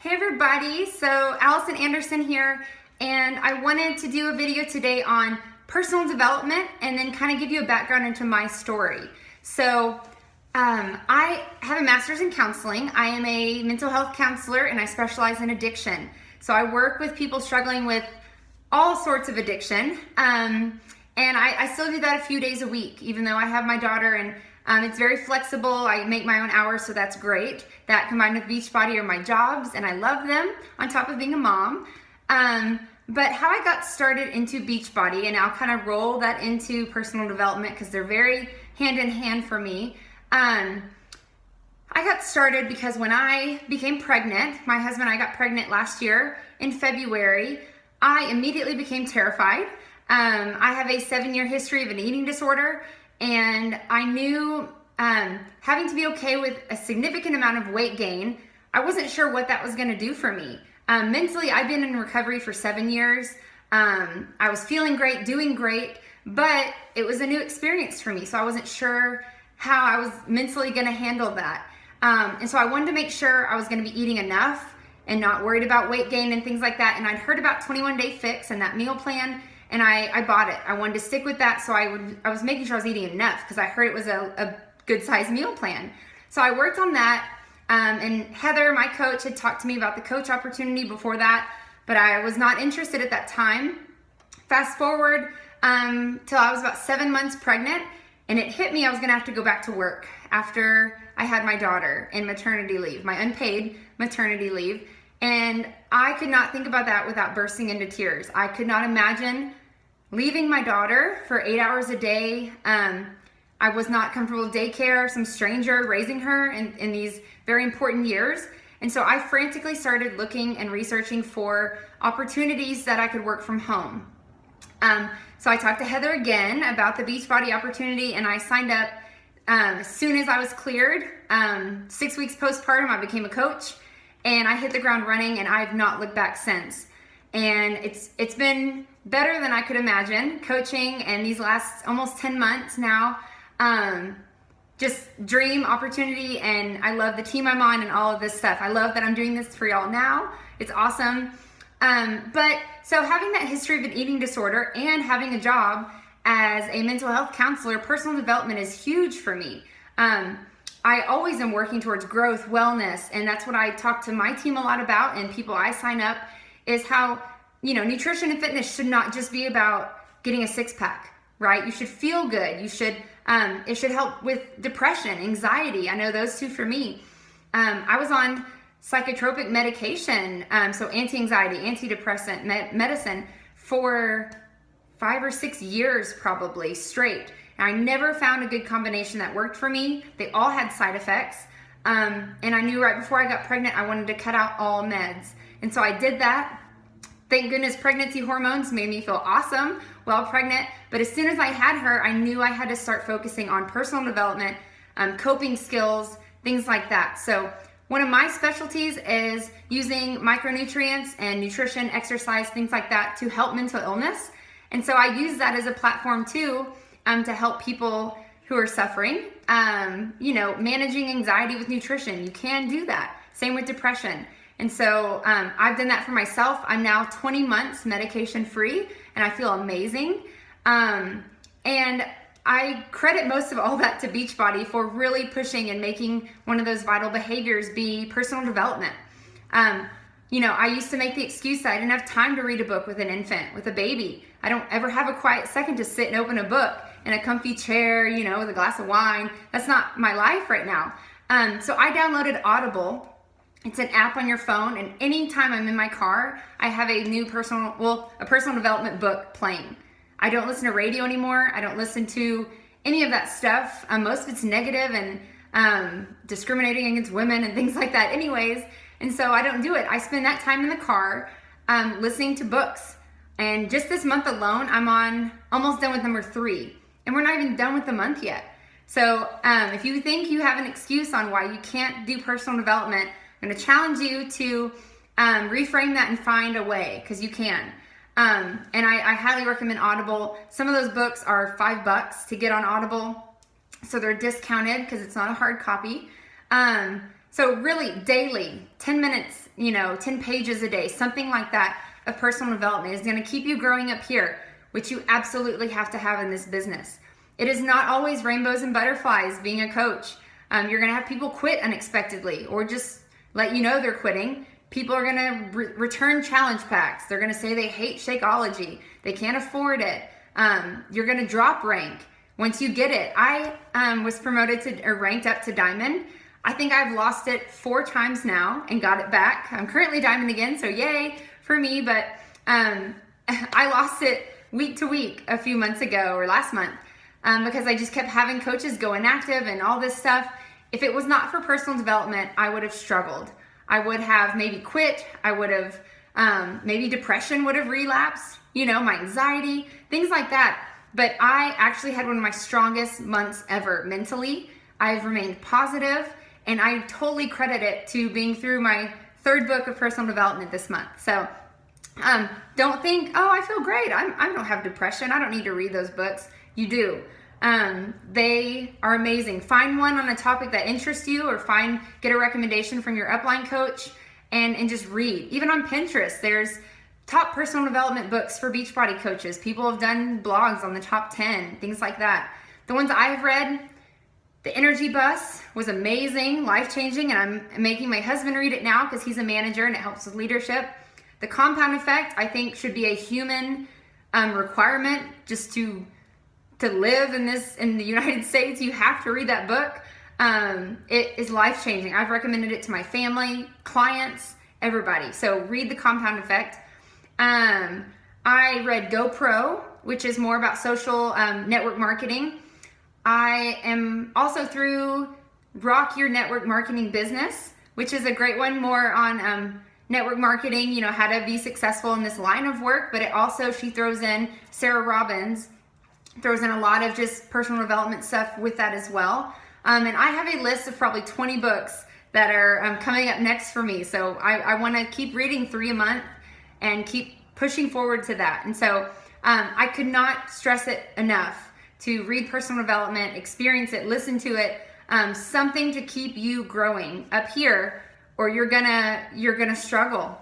Hey everybody, so Allison Anderson here, and I wanted to do a video today on personal development and then kind of give you a background into my story. So I have a master's in counseling. I am a mental health counselor and I specialize in addiction. So I work with people struggling with all sorts of addiction, and I still do that a few days a week, even though I have my daughter, and it's very flexible. I make my own hours, so that's great. That combined with Beachbody are my jobs, and I love them on top of being a mom. But how I got started into Beachbody, and I'll kind of roll that into personal development because they're very hand in hand for me. I got started because when I became pregnant, my husband and I got pregnant last year in February, I immediately became terrified. I have a 7-year history of an eating disorder, and I knew having to be okay with a significant amount of weight gain, I wasn't sure what that was going to do for me. Mentally, I've been in recovery for 7 years. I was feeling great, doing great, but it was a new experience for me, so I wasn't sure how I was mentally going to handle that. And so I wanted to make sure I was going to be eating enough and not worried about weight gain and things like that. And I'd heard about 21 Day Fix and that meal plan, and I bought it. I wanted to stick with that, so I was making sure I was eating enough because I heard it was a good size meal plan. So I worked on that, and Heather, my coach, had talked to me about the coach opportunity before that, but I was not interested at that time. Fast forward till I was about 7 months pregnant, and it hit me I was gonna have to go back to work after I had my daughter in maternity leave, my unpaid maternity leave. And I could not think about that without bursting into tears. I could not imagine leaving my daughter for 8 hours a day. I was not comfortable with daycare, some stranger raising her in these very important years. And so I frantically started looking and researching for opportunities that I could work from home. So I talked to Heather again about the Beachbody opportunity, and I signed up as soon as I was cleared. 6 weeks postpartum, I became a coach, and I hit the ground running, and I've not looked back since. And it's been better than I could imagine, coaching, and these last almost 10 months now, just dream opportunity, and I love the team I'm on and all of this stuff. I love that I'm doing this for y'all now. It's awesome. But so having that history of an eating disorder and having a job as a mental health counselor, personal development is huge for me. I always am working towards growth, wellness, and that's what I talk to my team a lot about, and people I sign up, is how, nutrition and fitness should not just be about getting a six-pack, right? You should feel good. You should, it should help with depression, anxiety. I know those two for me. I was on psychotropic medication, so anti-anxiety, antidepressant medicine for 5 or 6 years probably straight. And I never found a good combination that worked for me. They all had side effects. And I knew right before I got pregnant, I wanted to cut out all meds. And so I did that. Thank goodness pregnancy hormones made me feel awesome while pregnant. But as soon as I had her, I knew I had to start focusing on personal development, coping skills, things like that. So one of my specialties is using micronutrients and nutrition, exercise, things like that to help mental illness. And so I use that as a platform too, to help people who are suffering, managing anxiety with nutrition. You can do that. Same with depression. And so I've done that for myself. I'm now 20 months medication free, and I feel amazing. And I credit most of all that to Beachbody for really pushing and making one of those vital behaviors be personal development. I used to make the excuse that I didn't have time to read a book with an infant, with a baby. I don't ever have a quiet second to sit and open a book in a comfy chair, with a glass of wine. That's not my life right now. So I downloaded Audible. It's an app on your phone, and anytime I'm in my car, I have a personal development book playing. I don't listen to radio anymore. I don't listen to any of that stuff. Most of it's negative and discriminating against women and things like that anyways. And so I don't do it. I spend that time in the car listening to books. And just this month alone, I'm almost done with number 3. And we're not even done with the month yet. So if you think you have an excuse on why you can't do personal development, I'm going to challenge you to reframe that and find a way, because you can. And I highly recommend Audible. Some of those books are $5 to get on Audible, so they're discounted because it's not a hard copy. So really daily, 10 minutes, 10 pages a day, something like that of personal development is going to keep you growing up here, which you absolutely have to have in this business. It is not always rainbows and butterflies being a coach. You're going to have people quit unexpectedly or just let you know they're quitting. People are going to return challenge packs. They're going to say they hate Shakeology. They can't afford it. You're going to drop rank. Once you get it, I was promoted to or ranked up to diamond. I think I've lost it 4 times now and got it back. I'm currently diamond again, so yay for me. But I lost it week to week a few months ago or last month because I just kept having coaches go inactive and all this stuff. If it was not for personal development, I would have struggled. I would have maybe quit. I would have maybe depression would have relapsed, my anxiety, things like that. But I actually had one of my strongest months ever mentally. I've remained positive, and I totally credit it to being through my 3rd book of personal development this month. So don't think, oh, I feel great. I don't have depression. I don't need to read those books. You do. They are amazing. Find one on a topic that interests you, or get a recommendation from your upline coach and just read. Even on Pinterest, there's top personal development books for Beachbody coaches. People have done blogs on the top 10, things like that. The ones I have read, The Energy Bus was amazing, life-changing, and I'm making my husband read it now because he's a manager and it helps with leadership. The Compound Effect, I think, should be a human requirement just to live in the United States. You have to read that book. It is life-changing. I've recommended it to my family, clients, everybody. So read The Compound Effect. I read GoPro, which is more about social network marketing. I am also through Rock Your Network Marketing Business, which is a great one, more on network marketing, how to be successful in this line of work. But she throws in, Sarah Robbins throws in a lot of just personal development stuff with that as well. And I have a list of probably 20 books that are coming up next for me. So I want to keep reading 3 a month and keep pushing forward to that. And so I could not stress it enough to read personal development, experience it, listen to it, something to keep you growing up here, or you're gonna struggle.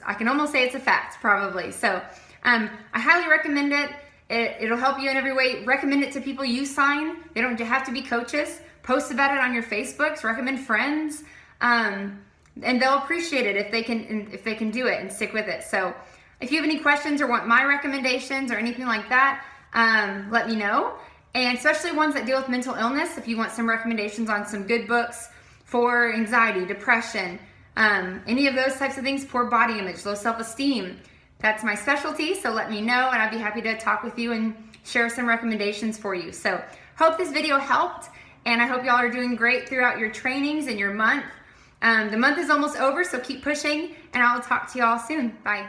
I can almost say it's a fact, probably. So I highly recommend it. It'll help you in every way. Recommend it to people you sign. They don't have to be coaches. Post about it on your Facebooks. Recommend friends, and they'll appreciate it if they can do it and stick with it. So if you have any questions or want my recommendations or anything like that, let me know. And especially ones that deal with mental illness, if you want some recommendations on some good books for anxiety, depression, any of those types of things, poor body image, low self-esteem, that's my specialty. So let me know, and I'd be happy to talk with you and share some recommendations for you. So hope this video helped, and I hope y'all are doing great throughout your trainings and your month. The month is almost over, so keep pushing, and I'll talk to y'all soon. Bye.